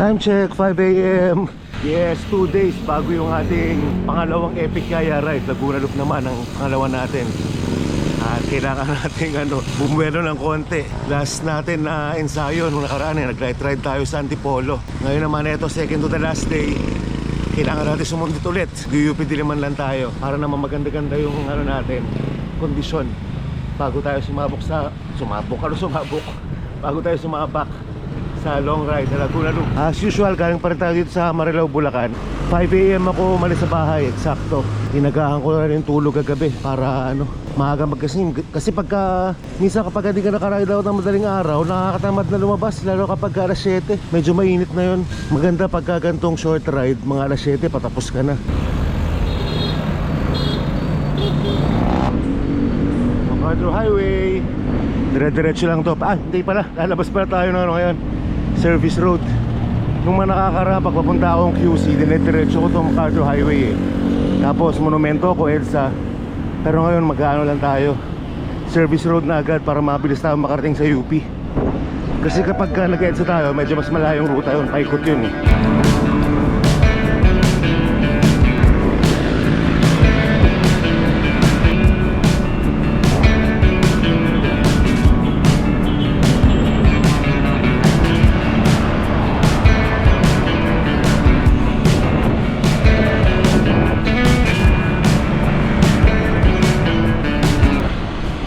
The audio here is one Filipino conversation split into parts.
Time check, 5 AM. Yes, 2 days bago yung ating pangalawang epic Yaya ride. Laguna Loop naman ang pangalawa natin. At kailangan natin bumuelo ng konti. Last natin na ensayo nung nakaraan nag-ride tayo sa Antipolo. Ngayon naman ito, second to the last day. Kailangan natin sumundot ulit. UP Diliman lang tayo para naman maganda-ganda yung natin, kondisyon. Bago tayo sumabak bago tayo sumabak sa long ride na Laguna Loop. As usual, galing pa rin tayo dito sa Marilao, Bulacan. 5 AM ako umalis sa bahay, eksakto. Inagahan ko na rin tulog kagabi para maaga magkasing. Kasi minsan kapag hindi ka nakaride out ng madaling araw, nakakatamad na lumabas, lalo kapag alas 7. Medyo mainit na yun. Maganda pagka gantong short ride, mga alas 7 patapos ka na. MacArthur Highway. Dire-diretso lang to. Hindi pala, lalabas pala tayo ngayon, service road. Nung nakakarapak papunta akong QC, dire-diretso ko itong MacArthur Highway Tapos monumento ko EDSA. Pero ngayon mag-ano lang tayo, service road na agad para mabilis tayo makarating sa UP. Kasi kapag nag-EDSA tayo, medyo mas malayong ruta yun, paikot yun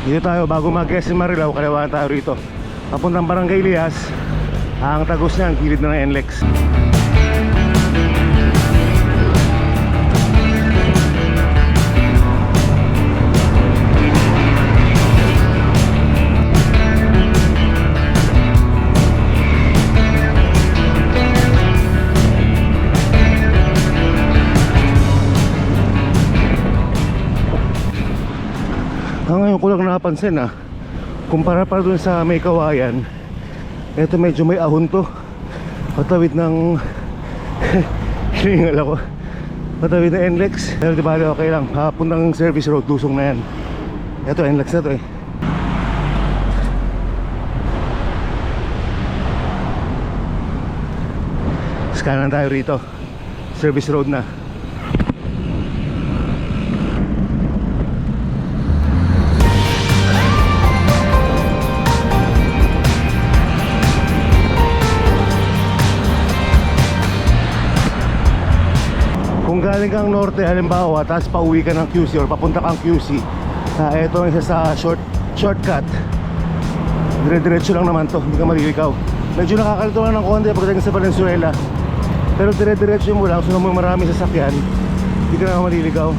Dito tayo, bago mag-SM Marilao, kaliwaan tayo rito. Papuntang Barangay Lias. Ang tagos niyan, gilid na ng NLEX. Ngayon ko lang napansin kumpara pa dun sa may Kawayan, eto medyo may ahon to. Patawid ng hiningal ako, patawid ng NLEX. Pero diba okay lang, puntang service road, lusong na yan. Eto NLEX na to Scan tayo rito, service road na. Kung galing kang norte halimbawa, tapos pauwi ka ng QC or papunta kang QC, ito ang isa sa shortcut. Dire-diretso lang naman to, hindi ka maliligaw. Medyo nakakalito lang ng konti pagdating sa Valenzuela, pero dire-diretso mo lang, sunod mo marami sasakyan, hindi ka na maliligaw.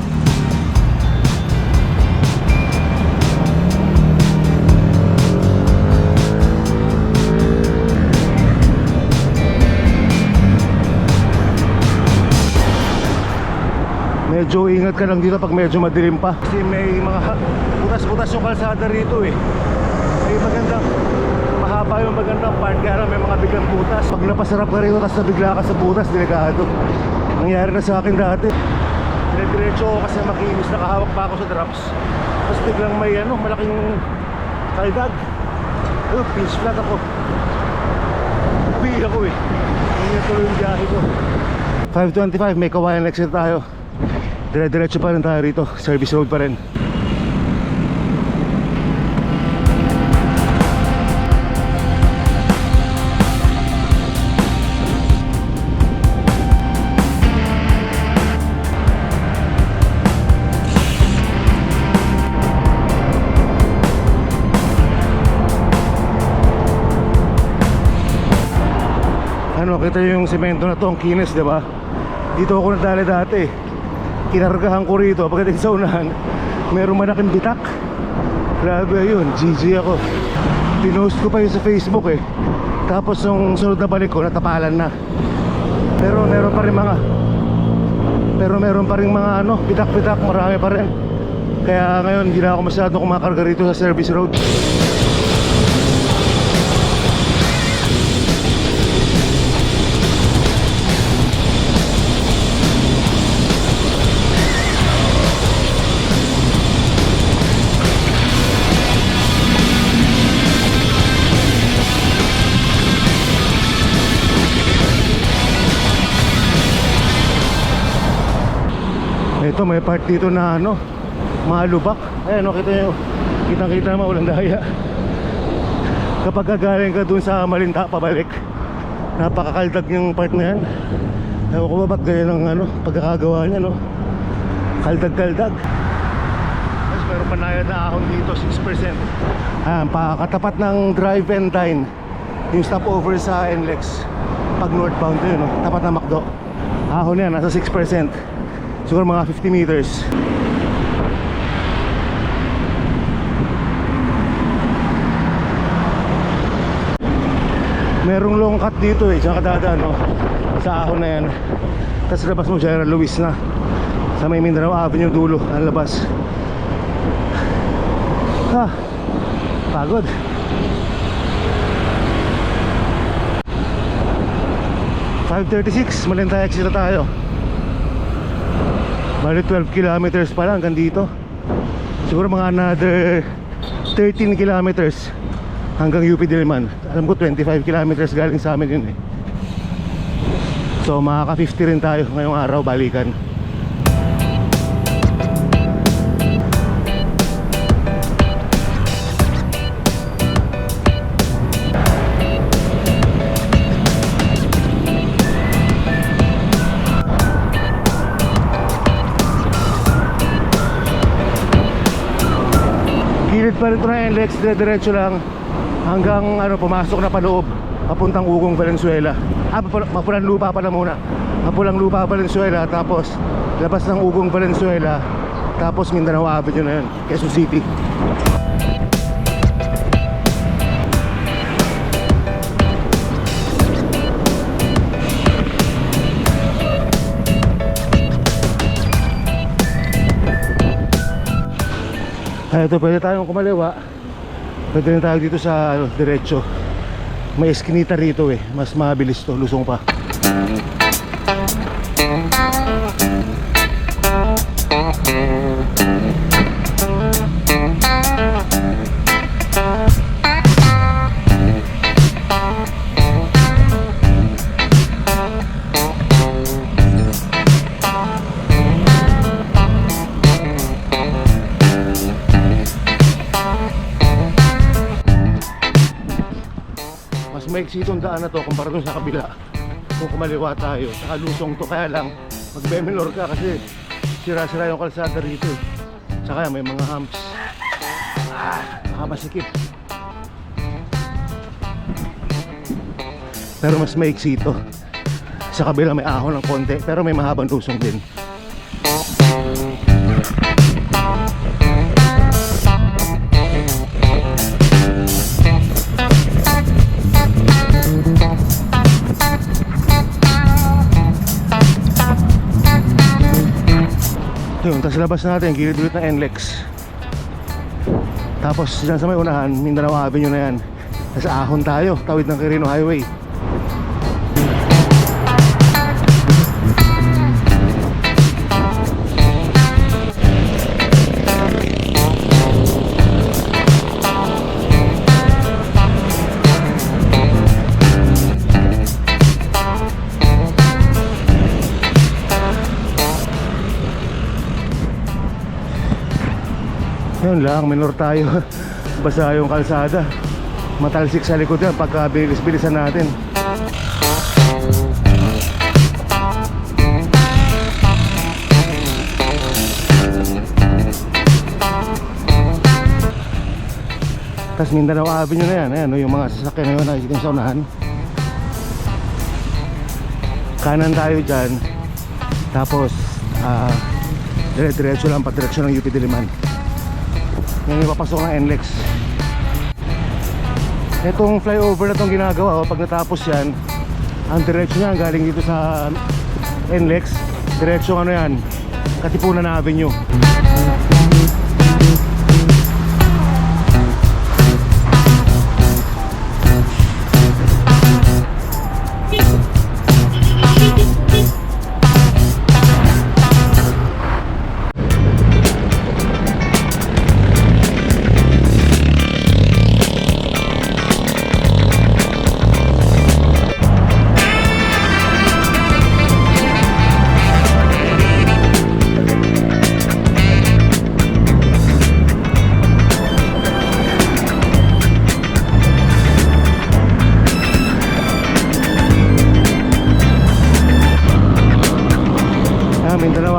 Medyo ingat ka lang dito pag medyo madilim pa. Kasi may mga butas-butas yung kalsada rito May magandang, mahaba yung magandang part, kaya may mga biglang butas. Pag napasarap ka rito tapos nabigla ka sa butas, delikado. Nangyari na sa akin dati. Dire-diretso ako kasi makinis, nakahawak pa ako sa drops. Tapos biglang may malaking kaldag. Pinch flat ako. Uwi ako Hindi tuloy yung biyahe ko. 5:25, may Kawayan exit tayo. Dire-diretso pa rin tayo rito, service road pa rin. Kita yung semento na to, ang kinis, diba? Dito ako nadali dati. Kinargahan ko rito, pagdating sa unahan merong malaking bitak. Grabe yun, GG ako. Pinost ko pa yun sa Facebook Tapos nung sunod na balik ko, natapalan na. Pero meron pa rin mga bitak-bitak, marami pa rin. Kaya ngayon hindi na ako masyadong kumakarga rito sa service road. Ito may part dito na ano, malubak. Ayan o, kita nyo, kitang-kita naman, walang daya. Kapag gagaling ka dun sa Malinta pabalik, napakakaldag yung part na yan. Ewan ko ba ba't ganyan ang ano, pagkakagawa niya, no? Kaldag-kaldag. Tapos meron panayad na ahon dito, 6%. Ayan, pakatapat ng drive and dine, yung stopover sa NLEX. Pag northbound yun, no? Tapat na McDo. Ahon yan, nasa 6%. Siguro mga 50 meters. Merong long cut dito eh, tsaka dadaan, no? Sa ahon na yan. Tapos labas mo General Luis na, sa may Mindanao Avenue dulo ang labas. Pagod. Malinta exit na tayo. Bali 12 kilometers pa lang hanggang dito. Siguro mga another 13 kilometers hanggang UP Diliman. Alam ko 25 kilometers galing sa amin yun eh. So makaka 50 rin tayo ngayong araw balikan. Gilid pa rin ito na NLEX, diretso lang hanggang ano, pumasok na paloob papuntang Ugong Valenzuela. Mapulang lupa pala muna. Mapulang lupa Valenzuela, tapos labas ng Ugong Valenzuela, tapos Mindanao Avenue na yun, Quezon City. Ito, pwede tayong kumaliwa. Pwede rin tayo dito sa ano, diretso. May eskinita rito eh. Mas mabilis to, lusong pa. Maiksi itong daan na to kumpara dun sa kabila. Kung kumaliwa tayo, saka lusong to. Kaya lang magbe-melor ka kasi sira-sira yung kalsada rito eh. Saka may mga humps. Nakamasikip. Pero mas maiksi ito. Sa kabila may ahon ng konti, pero may mahabang lusong din. Yun, tapos labas natin, gilid ulit ng NLEX. Tapos dyan sa may unahan, Mindanao Avenue na yan. Tapos ahon tayo, tawid ng Quirino Highway. Yun lang, minor tayo. Basa yung kalsada. Matalsik sa likod yan pagka bilis-bilisan natin. Tapos Mindanao Avenue na yan. Ayan, yung mga sasakyan na yun nakikita sa unahan. Kanan tayo dyan. Tapos dire-diretso lang, padiretso ng UP Diliman. Yan yung papasok ng NLEX. Itong flyover na itong ginagawa, pag natapos yan, ang diretso niya galing dito sa NLEX, diretso ano yan, Katipunan Avenue.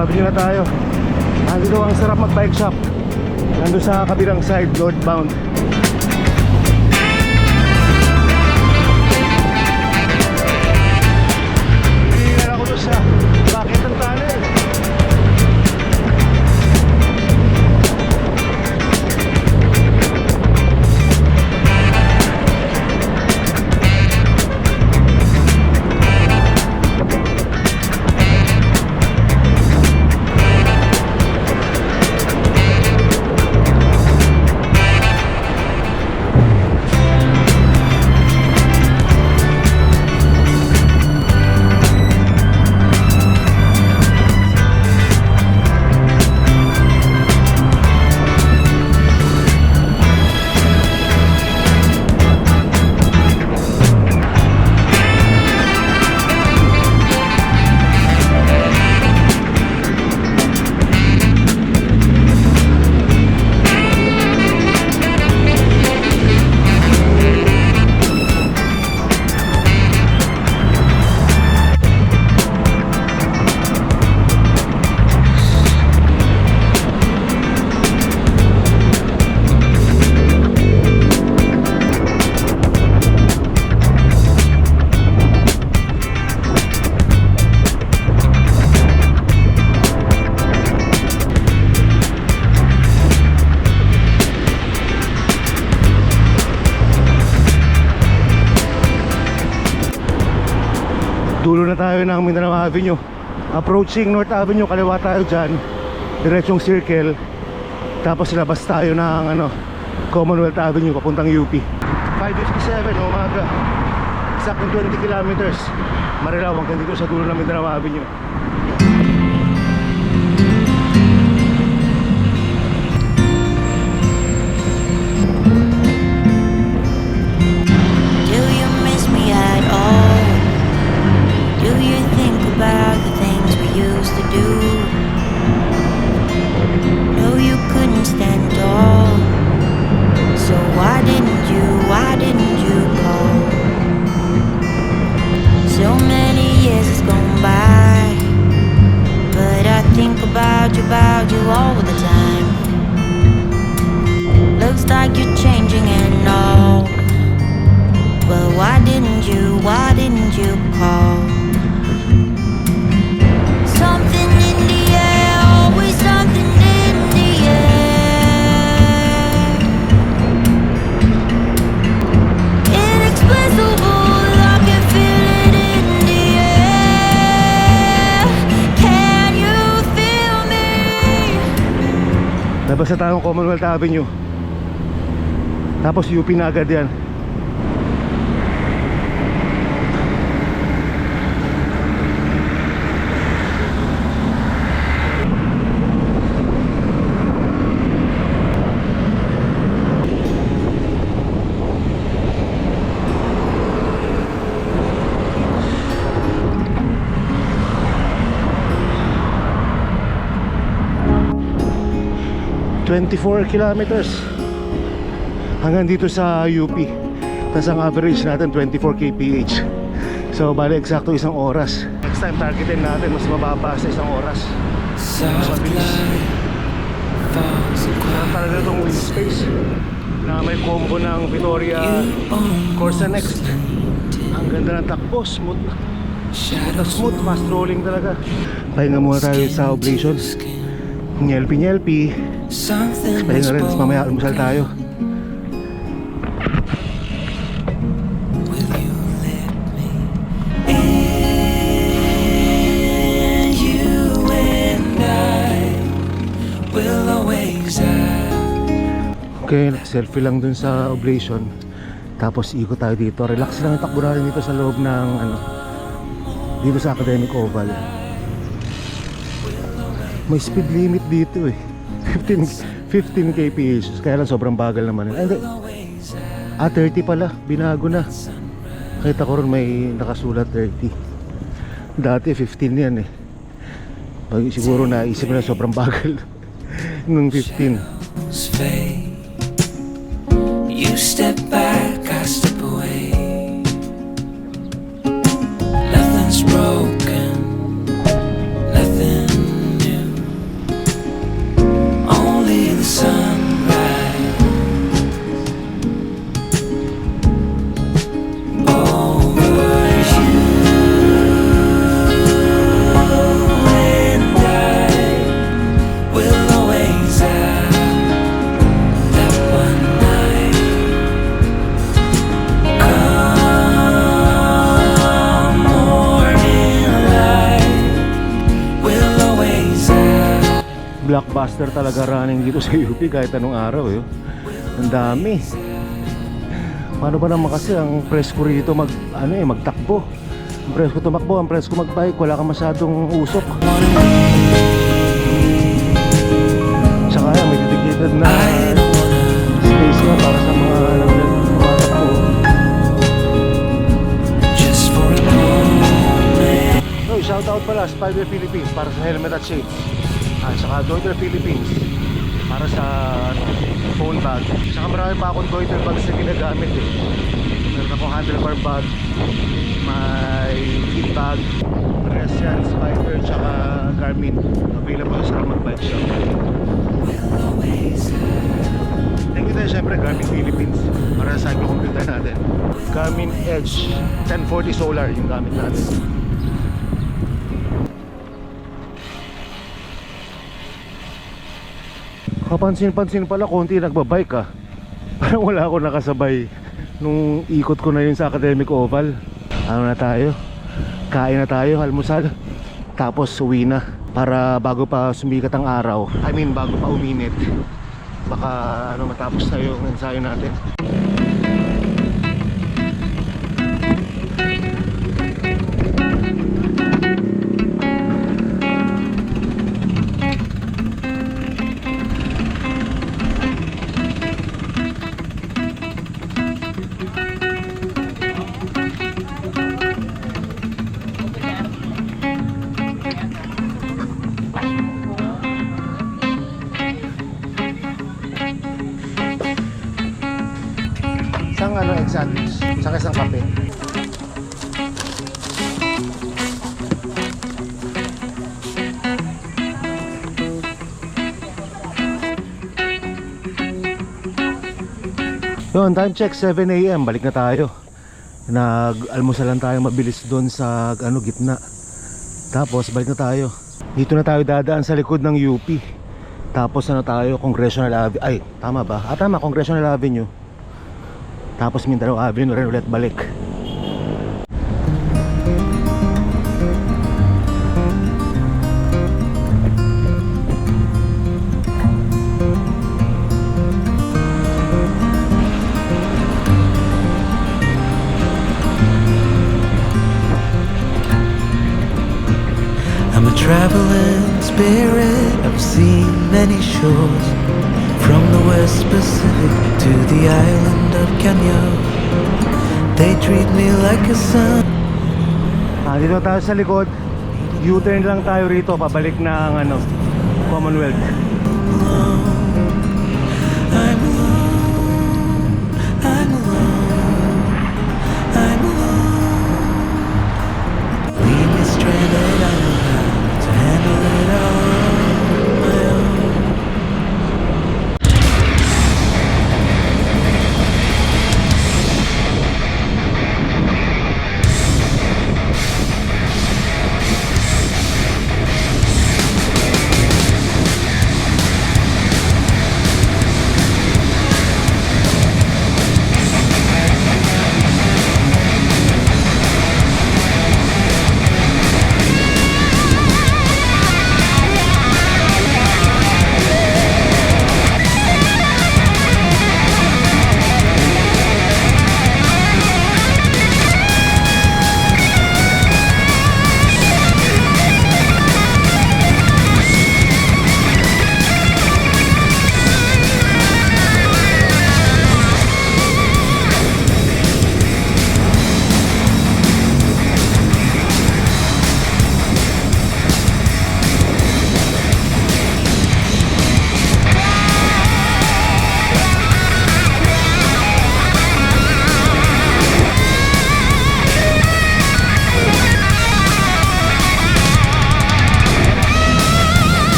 Avenue na tayo. Nandito ang sarap mag bike shop. Nandun sa kabilang side, northbound. Tingnan ako doon sa bakit ang tunnel. Dulo na tayo ng Mindanao Avenue. Approaching North Avenue, kaliwa tayo dyan. Diretsong circle. Tapos labas tayo ng Commonwealth Avenue papuntang UP. 5:57 umaga. Saktong 20 kilometers. Marilao hanggang dito sa dulo ng Mindanao Avenue. Do you miss me at all? Do you think about the things we used to do? No, you couldn't stand tall. So why didn't you call? So many years has gone by, but I think about you all the time. Looks like you're changing and all. Well, why didn't you call? Something in the air, always something in the air. Inexplicable, I can feel it in the air. Can you feel me? Labas na tayong Commonwealth Avenue. Tapos UP na agad yan. ...24 kilometers hanggang dito sa UP. Tapos ang average natin 24 kph. So bali eksakto isang oras. Next time targetin natin mas mababa sa isang oras. Mas mabilis. Meron talaga itong wind space na may combo ng Vittoria Corsa Next. Ang ganda ng takbo, smooth na smooth, fast rolling talaga. Pahinga muna tayo sa Oblation. Nyelpi. Pahinga rin, tapos mamaya almusal tayo. Okay, selfie lang dun sa Oblation. Tapos ikot tayo dito. Relax lang ang takbo natin dito sa loob ng dito sa Academic Oval. May speed limit dito eh. 15 kph. Kaya lang sobrang bagal naman. Ay, hindi. 30 pala. Binago na. Kita ko rin may nakasulat 30. Dati 15 yan eh. Siguro naisip na sobrang bagal nung 15. You step back, I step away. Nothing's broken, nothing new. blockbuster talaga running dito sa UP kahit anong araw eh. Ang dami. Paano ba naman kasi ang presko rito magtakbo. Ang presko tumakbo, ang presko magbike, wala kang masyadong usok. Tsaka yan, may dedicated na space nga para sa mga tumatakbo. Just for a moment. So, shoutout pala Spider Philippines para sa helmet at shade. At saka Goiter Philippines para sa phone bag. Saka marami pa akong Goiter bags na ginagamit eh. Meron akong handlebar bag, may kit bag, rest yan, Spider, tsaka Garmin. Available sa Ramon Bike Shop. Thank you tayo syempre Garmin Philippines para sa cycle computer natin. Garmin Edge 1040 Solar yung gamit natin. Kapansin-pansin pala konti nagbabike ah. Parang wala ako nakasabay nung ikot ko na yun sa Academic Oval. Ano na tayo? Kain na tayo, almusal. Tapos uwi na para bago pa sumikat ang araw. I mean bago pa uminit. Baka matapos na yung ensayo natin. Isang egg sandwich, saka isang kape. Yun, time check 7 AM, balik na tayo. Nag-almusalan tayo mabilis doon sa gitna. Tapos balik na tayo. Dito na tayo dadaan sa likod ng UP. Tapos tayo, Congressional Avenue. Ay, tama ba? Tama, Congressional Avenue. Tapos Mindanao Avenue rin ulit balik. I'm a traveling spirit, I've seen many shores, from the West Pacific to the island of Kenya. They treat me like a son. Dito tayo sa likod. U-turn lang tayo rito, pabalik na ang Commonwealth. I'm alone, I'm alone, I'm alone. Leave me stranded, I know how to handle it all on my own.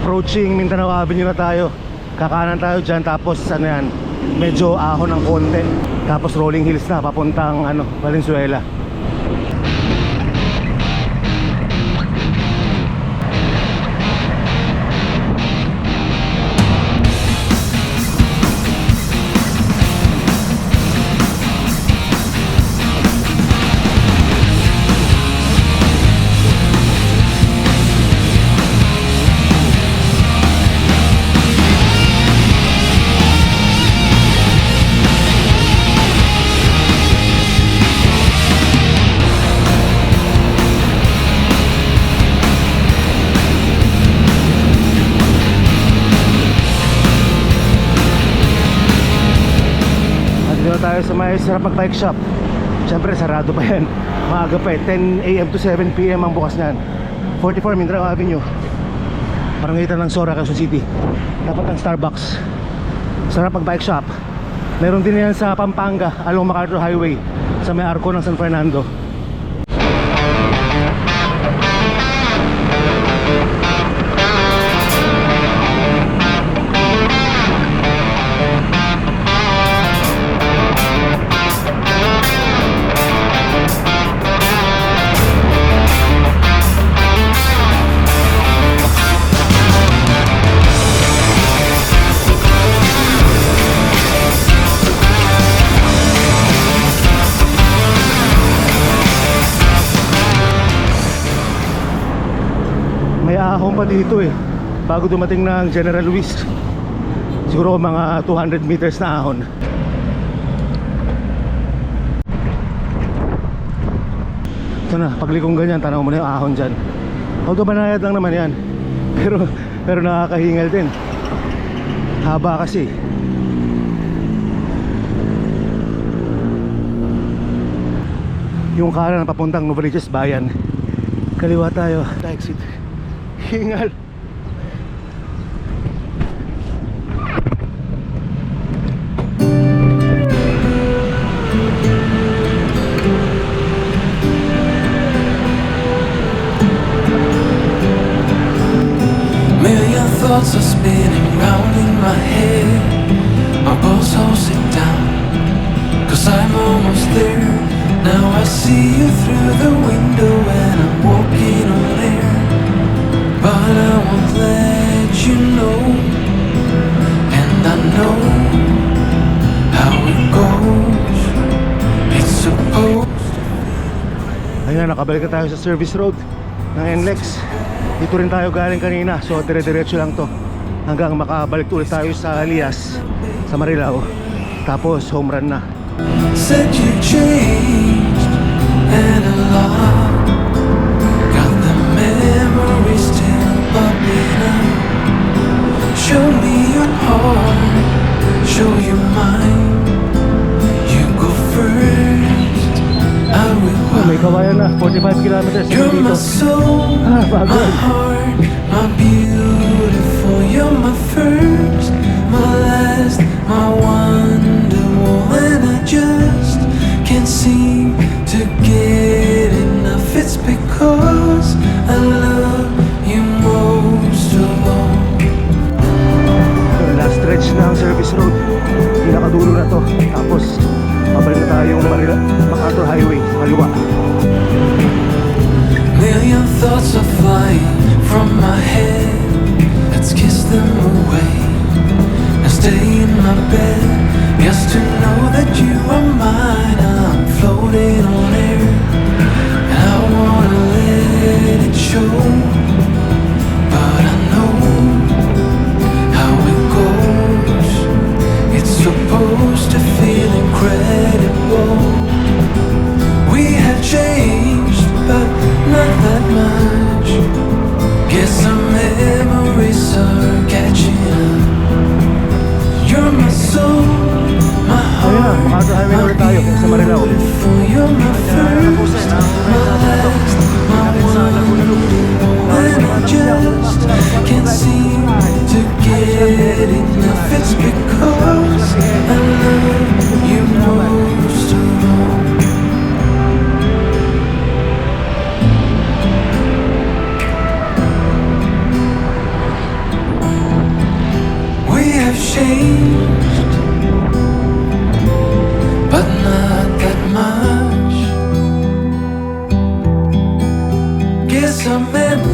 Approaching Mindanao Avenue na tayo. Kakanan tayo dyan, tapos medyo ahon ng konti. Tapos rolling hills na papuntang Valenzuela. tayo sa may Sarap Mag-Bike Shop. Siyempre sarado pa yan. Maaga pa eh, 10 AM to 7 PM ang bukas niyan. 44 Mindanao Avenue, parangitan ng Sora, Quezon City. Dapat ang Starbucks. Sarap Mag-Bike Shop. Meron din yan sa Pampanga along MacArthur Highway sa may arko ng San Fernando. May ahon pa dito eh, bago dumating ng General Luis. Siguro mga 200 meters na ahon. Ito na, paglikong ganyan, tanaw mo na yung ahon dyan. Although banayad lang naman yan, pero nakakahingal din. Haba kasi. Yung kanan papuntang Novaliches Bayan. Kaliwa tayo, exit. Hingal. Million thoughts are spinning round in my head. My pulse holds it down, 'cause I'm almost there. Now I see you through the window and I'm walking on air. But I won't let you know, and I know how it goes. It's supposed. Ayan, nakabalik na tayo sa service road ng NLEX. Dito rin tayo galing kanina, so dire-diretso lang to hanggang makabalik ulit tayo sa Alias, sa Marilao. Tapos home run na. Said you changed and a lot. Got the memories still popping up. Show me your heart, show you mine. You go first, I will Oh, may kawayan na, 45 kilometers You're dito. my soul, bago. my heart, my beautiful. You're my first, my last, my wonderful. And I just can't seem to get enough. It's because I love you most of all. Last stretch na ang service road, pinakadulo na to. Tapos pabalik na tayo yung MacArthur Highway sa kaliwa. Million thoughts are flying from my head. Let's kiss them away and stay in my bed. Just to know that you are mine. I'm floating on air, and I wanna let it show. But I know how it goes. It's supposed to feel incredible. We have changed, but not that much. Guess our memories are catching up. You're my soul, my heart, MacArthur Highway my ulit tayo sa Marilao. beautiful. You're my first, my last, my wonderful. And I just can't seem to get enough. It's because I love you most of all. We have changed, but not that much. Guess our memories